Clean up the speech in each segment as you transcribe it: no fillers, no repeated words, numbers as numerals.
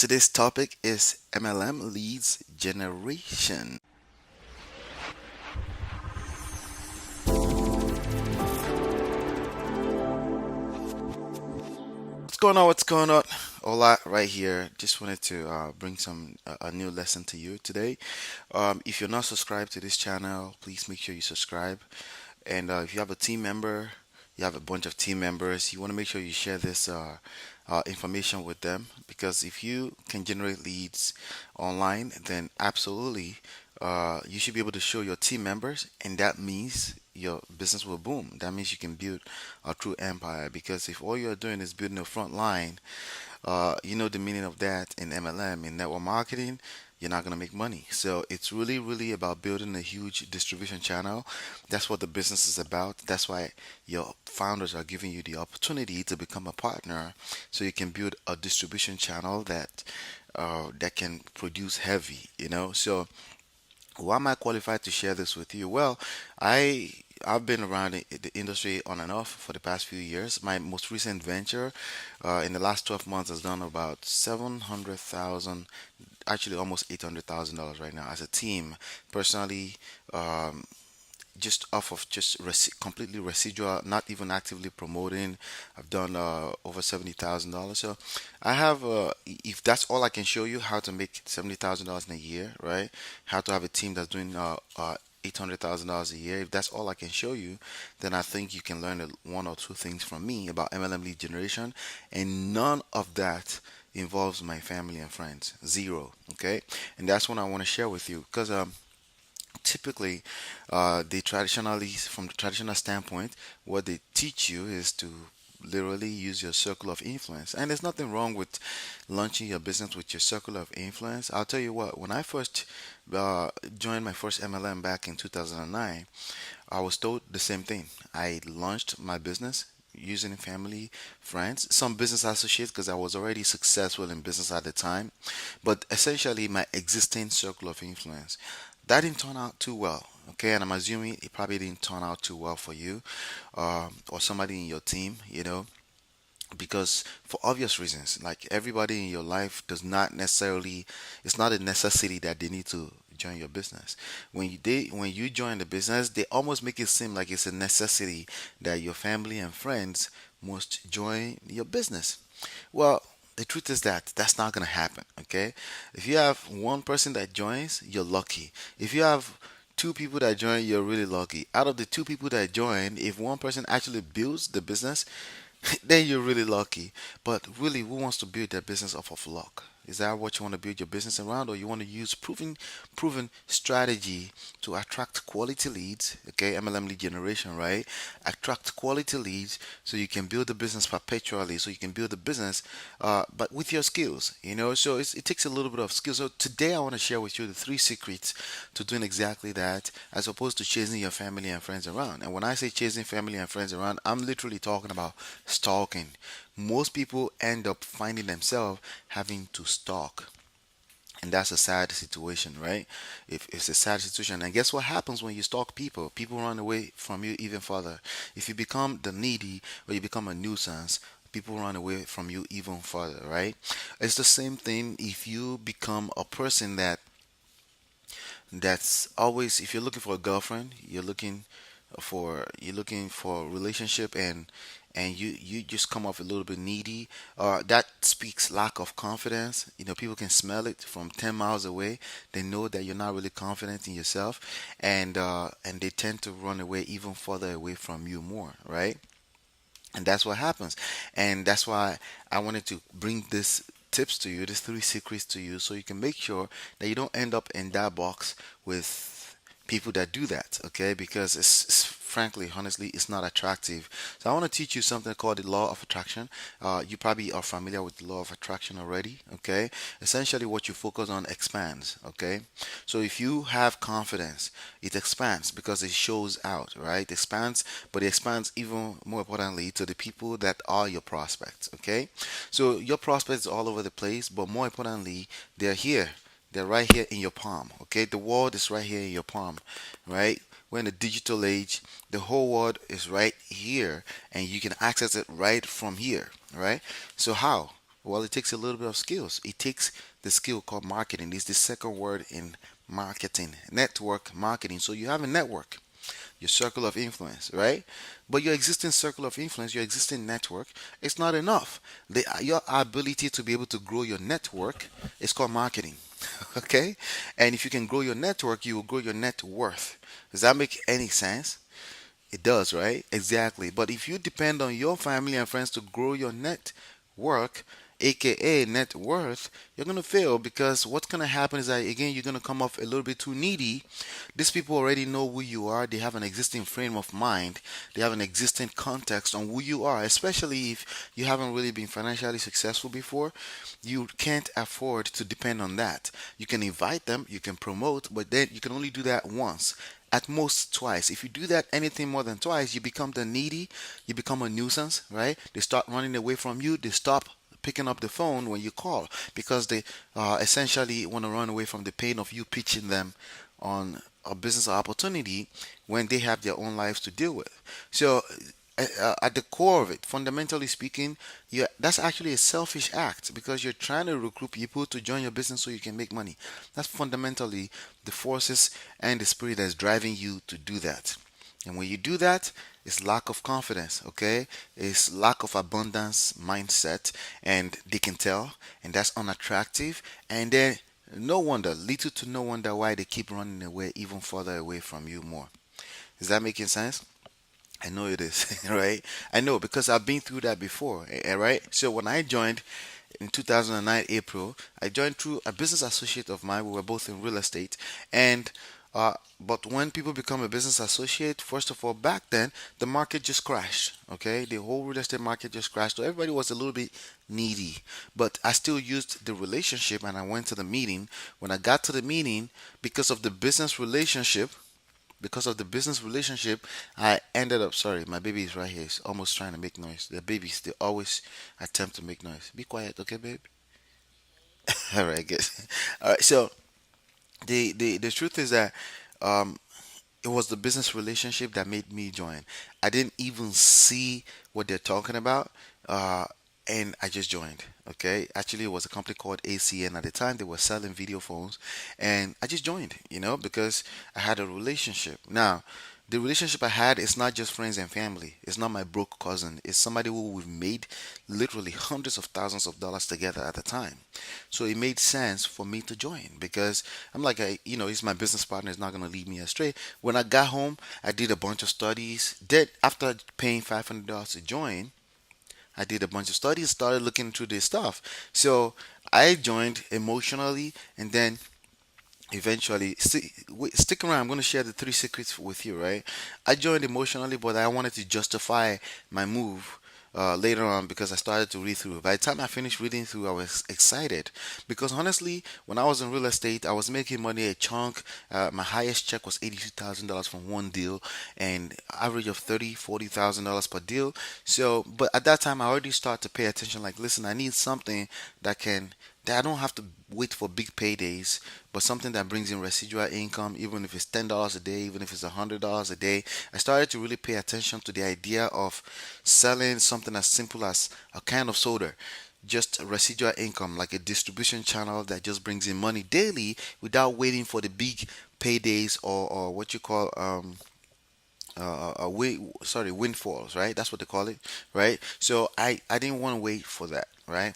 Today's topic is MLM leads generation. What's going on? What's going on? Hola, right here. Just wanted to bring a new lesson to you today. If you're not subscribed to this channel, please make sure you subscribe. And if you have a team member, you have a bunch of team members, you want to make sure you share this information with them, because if you can generate leads online, then absolutely you should be able to show your team members, and that means your business will boom. That means you can build a true empire. Because if all you're doing is building a front line, you know the meaning of that in MLM, in network marketing, you're not going to make money. So it's really, really about building a huge distribution channel. That's what the business is about. That's why your founders are giving you the opportunity to become a partner, so you can build a distribution channel that can produce heavy. So why am I qualified to share this with you? Well, I've been around the industry on and off for the past few years. My most recent venture in the last 12 months has done about 700,000, actually almost $800,000 right now as a team. Personally, um, just off of just completely residual, not even actively promoting. I've done over $70,000. So I have, if that's all I can show you, how to make $70,000 in a year, right? How to have a team that's doing $800,000 a year. If that's all I can show you, then I think you can learn one or two things from me about MLM lead generation, and none of that involves my family and friends. Zero. Okay, and that's what I want to share with you, because typically from the traditional standpoint, what they teach you is to literally use your circle of influence. And there's nothing wrong with launching your business with your circle of influence. I'll tell you what, when I first joined my first MLM back in 2009, I was told the same thing. I launched my business using family, friends, some business associates, because I was already successful in business at the time, but essentially my existing circle of influence. That didn't turn out too well. Okay, and I'm assuming it probably didn't turn out too well for you, or somebody in your team, because for obvious reasons, like everybody in your life does not necessarily, it's not a necessity that they need to join your business. When you join the business, they almost make it seem like it's a necessity that your family and friends must join your business. Well, the truth is that that's not going to happen. Okay, if you have one person that joins, you're lucky. If you have two people that join, you're really lucky. Out of the two people that join, if one person actually builds the business, then you're really lucky. But really, who wants to build their business off of luck? Is that what you want to build your business around, or you want to use proven strategy to attract quality leads? Okay, MLM lead generation, right? Attract quality leads so you can build the business perpetually, so you can build the business, but with your skills. So it takes a little bit of skill. So today I want to share with you the three secrets to doing exactly that, as opposed to chasing your family and friends around. And when I say chasing family and friends around, I'm literally talking about stalking. Most people end up finding themselves having to stalk, and that's a sad situation, right? If it's a sad situation, and guess what happens when you stalk people? People run away from you even further. If you become the needy, or you become a nuisance, people run away from you even further, right? It's the same thing if you become a person that's always, if you're looking for a girlfriend, you're looking for a relationship, and you just come off a little bit needy, that speaks lack of confidence. People can smell it from 10 miles away. They know that you're not really confident in yourself, and they tend to run away even further away from you more, right? And that's what happens. And that's why I wanted to bring this tips to you, these three secrets to you, so you can make sure that you don't end up in that box with people that do that. Okay, because it's frankly, honestly, it's not attractive. So I want to teach you something called the law of attraction. You probably are familiar with the law of attraction already. Okay, essentially what you focus on expands. Okay, so if you have confidence, it expands because it shows out, right? It expands, but it expands even more importantly to the people that are your prospects. Okay, so your prospects are all over the place, but more importantly, they're here. They're right here in your palm. Okay, the world is right here in your palm, right? We're in the digital age. The whole world is right here, and you can access it right from here, right? So how? Well, it takes a little bit of skills. It takes the skill called marketing. It's the second word in marketing, network marketing. So you have a network, your circle of influence, right? But your existing circle of influence, your existing network, it's not enough. Your ability to be able to grow your network is called marketing. Okay? And if you can grow your network, you will grow your net worth. Does that make any sense? It does, right? Exactly. But if you depend on your family and friends to grow your net work, aka net worth, you're gonna fail because what's gonna happen is that again you're gonna come off a little bit too needy. These people already know who you are, they have an existing frame of mind, they have an existing context on who you are, especially if you haven't really been financially successful before. You can't afford to depend on that. You can invite them, you can promote, but then you can only do that once, at most twice. If you do that anything more than twice, you become the needy, you become a nuisance, right? They start running away from you, they stop picking up the phone when you call because they essentially want to run away from the pain of you pitching them on a business opportunity when they have their own lives to deal with. So at the core of it, fundamentally speaking, that's actually a selfish act because you're trying to recruit people to join your business so you can make money. That's fundamentally the forces and the spirit that's driving you to do that. And when you do that, it's lack of confidence, okay? It's lack of abundance mindset, and they can tell, and that's unattractive. And then, no wonder, little to no wonder why they keep running away even further away from you more. Is that making sense? I know it is, right? I know because I've been through that before, right? So when I joined in 2009 April, I joined through a business associate of mine. We were both in real estate, and but when people become a business associate, first of all, back then the market just crashed. Okay, the whole real estate market just crashed. So everybody was a little bit needy, but I still used the relationship, and I went to the meeting. When I got to the meeting, because of the business relationship, I ended up, sorry, my baby is right here. He's almost trying to make noise. The babies, they always attempt to make noise. Be quiet, okay, babe? All right, good. All right, so the truth is that um, it was the business relationship that made me join. I didn't even see what they're talking about, uh, and I just joined. Okay, actually, it was a company called ACN at the time. They were selling video phones, and I just joined. Because I had a relationship. Now, the relationship I had is not just friends and family. It's not my broke cousin. It's somebody who we've made literally hundreds of thousands of dollars together at the time. So it made sense for me to join because I'm like, he's my business partner. He's not gonna lead me astray. When I got home, I did a bunch of studies. Did after paying $500 to join, I did a bunch of studies, started looking through this stuff. So I joined emotionally, and then eventually, stick around. I'm going to share the three secrets with you, right? I joined emotionally, but I wanted to justify my move later on because I started to read through. By the time I finished reading through, I was excited because honestly, when I was in real estate, I was making money a chunk. My highest check was $82,000 from one deal, and average of $40,000 per deal. So, but at that time, I already started to pay attention. Like, listen, I need something that I don't have to wait for big paydays, but something that brings in residual income, even if it's $10 a day, even if it's $100 a day. I started to really pay attention to the idea of selling something as simple as a can of soda, just residual income, like a distribution channel that just brings in money daily without waiting for the big paydays or what you call windfalls, right? That's what they call it, right? So I didn't want to wait for that, right?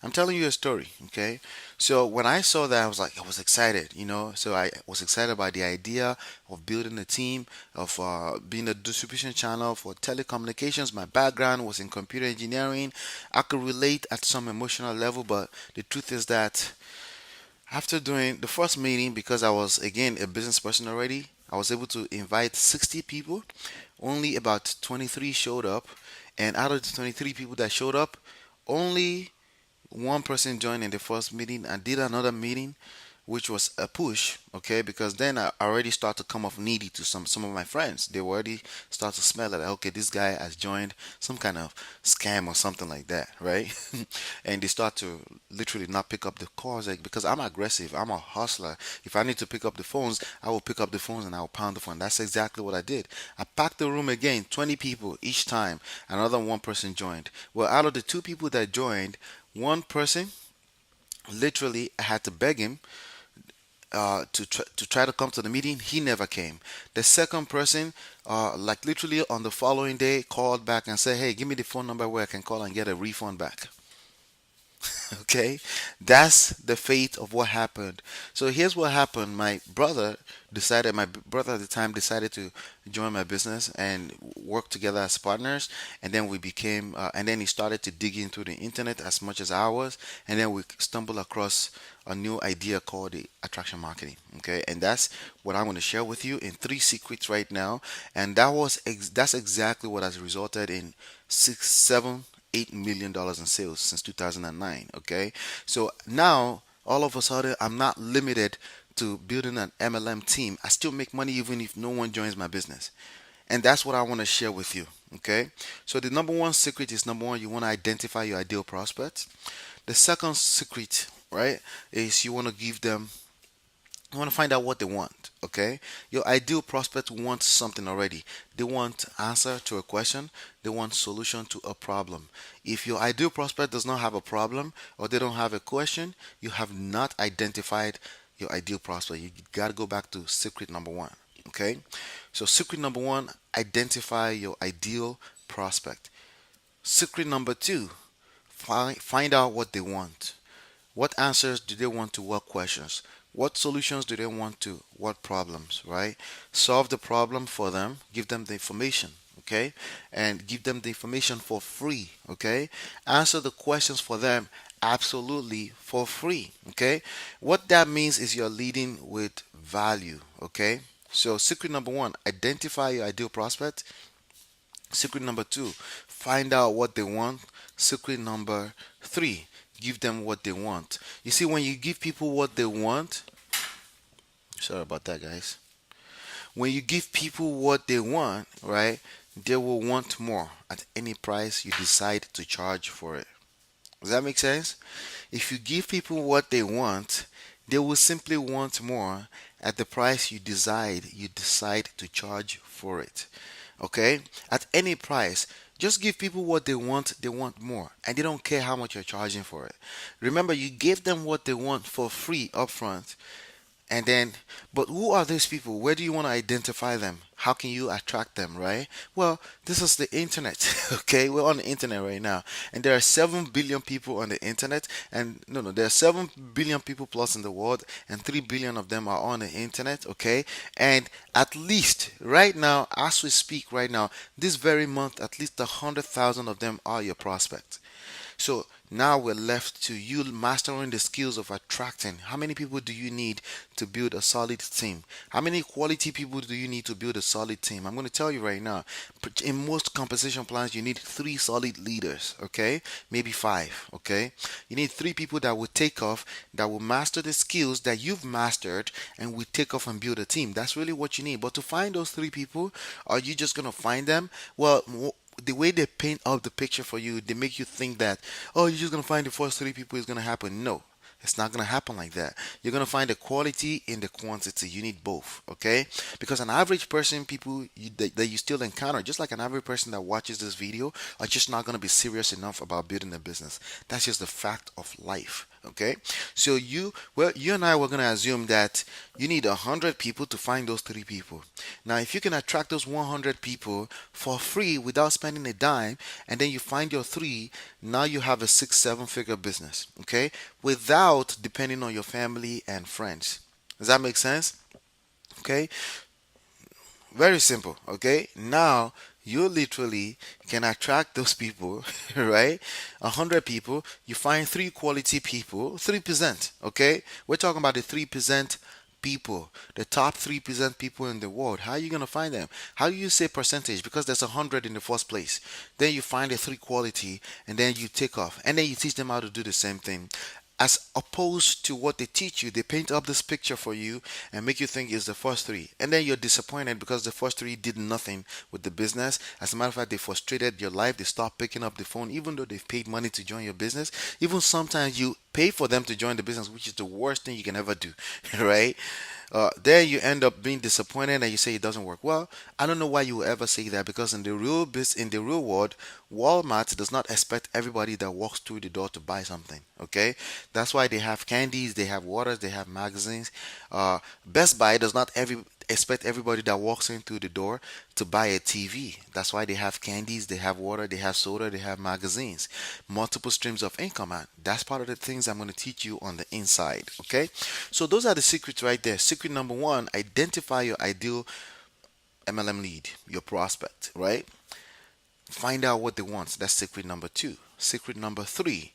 I'm telling you a story, okay? So when I saw that, I was excited. So I was excited about the idea of building a team, of being a distribution channel for telecommunications. My background was in computer engineering. I could relate at some emotional level, but the truth is that after doing the first meeting, because I was again a business person already, I was able to invite 60 people. Only about 23 showed up, and out of the 23 people that showed up, only one person joined in the first meeting and did another meeting, which was a push, okay? Because then I already start to come off needy to some of my friends. They already start to smell it. Like, okay, this guy has joined some kind of scam or something like that, right? And they start to literally not pick up the calls, like, because I'm aggressive. I'm a hustler. If I need to pick up the phones, I will pick up the phones and I will pound the phone. That's exactly what I did. I packed the room again, 20 people each time. Another one person joined. Well, out of the two people that joined, One person, literally, I had to beg him to try to come to the meeting. He never came. The second person, like literally on the following day, called back and said, "Hey, give me the phone number where I can call and get a refund back." Okay, that's the fate of what happened. So here's what happened. My brother at the time decided to join my business and work together as partners. And then and then he started to dig into the internet as much as I was. And then we stumbled across a new idea called the attraction marketing. Okay, and that's what I'm going to share with you in three secrets right now. And that's exactly what has resulted in 8 million dollars in sales since 2009. Okay, so now all of a sudden I'm not limited to building an MLM team. I still make money even if no one joins my business, and that's what I want to share with you. Okay, so the number one secret is, number one, you want to identify your ideal prospect. The second secret, right, is you want to find out what they want. Okay, your ideal prospect wants something already. They want answer to a question. They want solution to a problem. If your ideal prospect does not have a problem, or they don't have a question, you have not identified your ideal prospect. You got to go back to secret number one. Okay, so secret number one, identify your ideal prospect. Secret number two, find out what they want. What answers do they want to what questions? What solutions do they want to what problems, right? Solve the problem for them, give them the information, okay? And give them the information for free, okay? Answer the questions for them absolutely for free, okay? What that means is you're leading with value, okay? So, secret number one, identify your ideal prospect. Secret number two, find out what they want. Secret number three, give them what they want. You see, when you give people what they want, sorry about that, guys. When you give people what they want, right, they will want more at any price you decide to charge for it. Does that make sense? If you give people what they want, they will simply want more at the price you decide to charge for it. Okay? At any price, just give people what they want more, and they don't care how much you're charging for it. Remember, you gave them what they want for free upfront, and then, but who are these people? Where do you want to identify them? How can you attract them, right? Well, this is the internet, okay? We're on the internet right now, and there are 7 billion people on the internet, and no, there are 7 billion people plus in the world, and 3 billion of them are on the internet, okay? And at least right now, as we speak right now, this very month, at least 100,000 of them are your prospects. So now we're left to you mastering the skills of attracting. How many people do you need to build a solid team? How many quality people do you need to build a solid team? I'm going to tell you right now. In most compensation plans, you need 3 solid leaders, okay? Maybe 5, okay? You need 3 people that will take off, that will master the skills that you've mastered, and will take off and build a team. That's really what you need. But to find those 3 people, are you just going to find them? Well, the way they paint up the picture for you, they make you think that, oh, you're just gonna find the first 3 people is gonna happen. No, it's not gonna happen like that. You're gonna find the quality in the quantity. You need both, okay? Because an average person, that you still encounter, just like an average person that watches this video, are just not gonna be serious enough about building a business. That's just the fact of life. Okay, so you and I were gonna assume that you need 100 people to find those 3 people. Now, if you can attract those 100 people for free without spending a dime, and then you find your 3, now you have a 6, 7 figure business. Okay, without depending on your family and friends. Does that make sense? Okay, very simple. Okay, now you literally can attract those people, right? 100 people, you find 3 quality people, 3%. Okay, we're talking about the 3% people, the top 3% people in the world. How are you gonna find them? How do you say percentage? Because there's 100 in the first place. Then you find the 3 quality, and then you take off, and then you teach them how to do the same thing. As opposed to what they teach you, they paint up this picture for you and make you think it's the first 3. And then you're disappointed because the first 3 did nothing with the business. As a matter of fact, they frustrated your life. They stop picking up the phone, even though they've paid money to join your business. Even sometimes you pay for them to join the business, which is the worst thing you can ever do, right? There you end up being disappointed and you say it doesn't work. Well, I don't know why you will ever say that, because in the real world, Walmart does not expect everybody that walks through the door to buy something. Okay, that's why they have candies, they have waters, they have magazines. Best Buy does not expect everybody that walks in through the door to buy a TV. That's why they have candies, they have water, they have soda, they have magazines, multiple streams of income. And that's part of the things I'm going to teach you on the inside. Okay, so those are the secrets right there. Secret number one: identify your ideal MLM lead, your prospect. Right? Find out what they want. That's secret number two. Secret number three: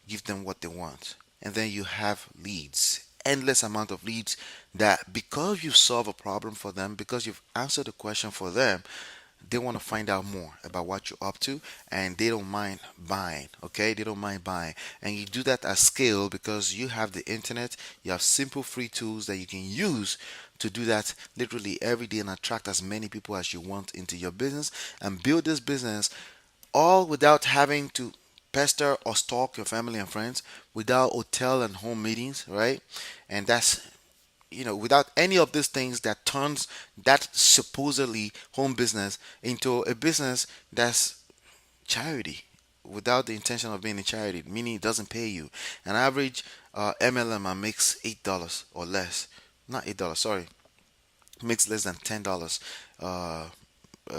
give them what they want. And then you have leads, endless amount of leads, that because you solve a problem for them, because you've answered a question for them, they want to find out more about what you're up to, and they don't mind buying. Okay, they don't mind buying. And you do that at scale because you have the internet, you have simple free tools that you can use to do that literally every day and attract as many people as you want into your business and build this business, all without having to pester or stalk your family and friends, without hotel and home meetings, right? And that's, without any of these things that turns that supposedly home business into a business that's charity, without the intention of being a charity, meaning it doesn't pay you. An average MLM makes $8 or less. Not $8, sorry, makes less than $10 uh,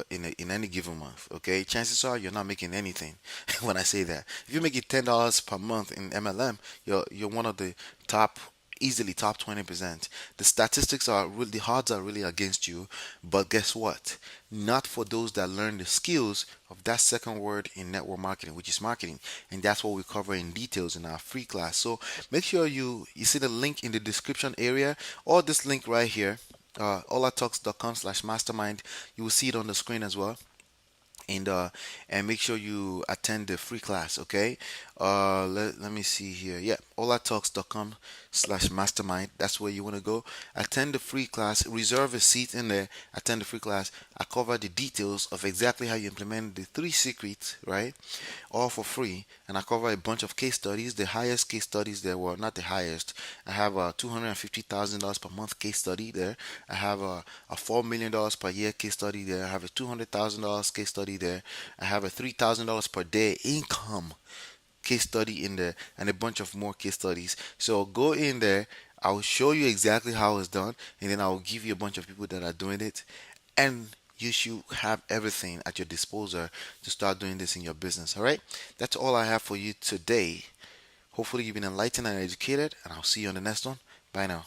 in any given month. Okay, chances are you're not making anything when I say that. If you make it $10 per month in MLM, you're one of the top, easily top 20%. The statistics are really, the odds are really against you. But guess what? Not for those that learn the skills of that second word in network marketing, which is marketing, and that's what we cover in details in our free class. So make sure you see the link in the description area, or this link right here, olatalks.com/mastermind. You will see it on the screen as well. And make sure you attend the free class. Okay, let me see here. Yeah, olatalks.com/mastermind. That's where you want to go. Attend the free class, reserve a seat in there, attend the free class. I cover the details of exactly how you implement the three secrets, right, all for free. And I cover a bunch of case studies. The highest case studies there were not the highest. I have a $250,000 per month case study there. I have a $4 million per year case study there. I have a $200,000 case study there. I have a $3,000 per day income case study in there, and a bunch of more case studies. So go in there. I'll show you exactly how it's done, and then I'll give you a bunch of people that are doing it. And you should have everything at your disposal to start doing this in your business. All right, that's all I have for you today. Hopefully, you've been enlightened and educated, and I'll see you on the next one. Bye now.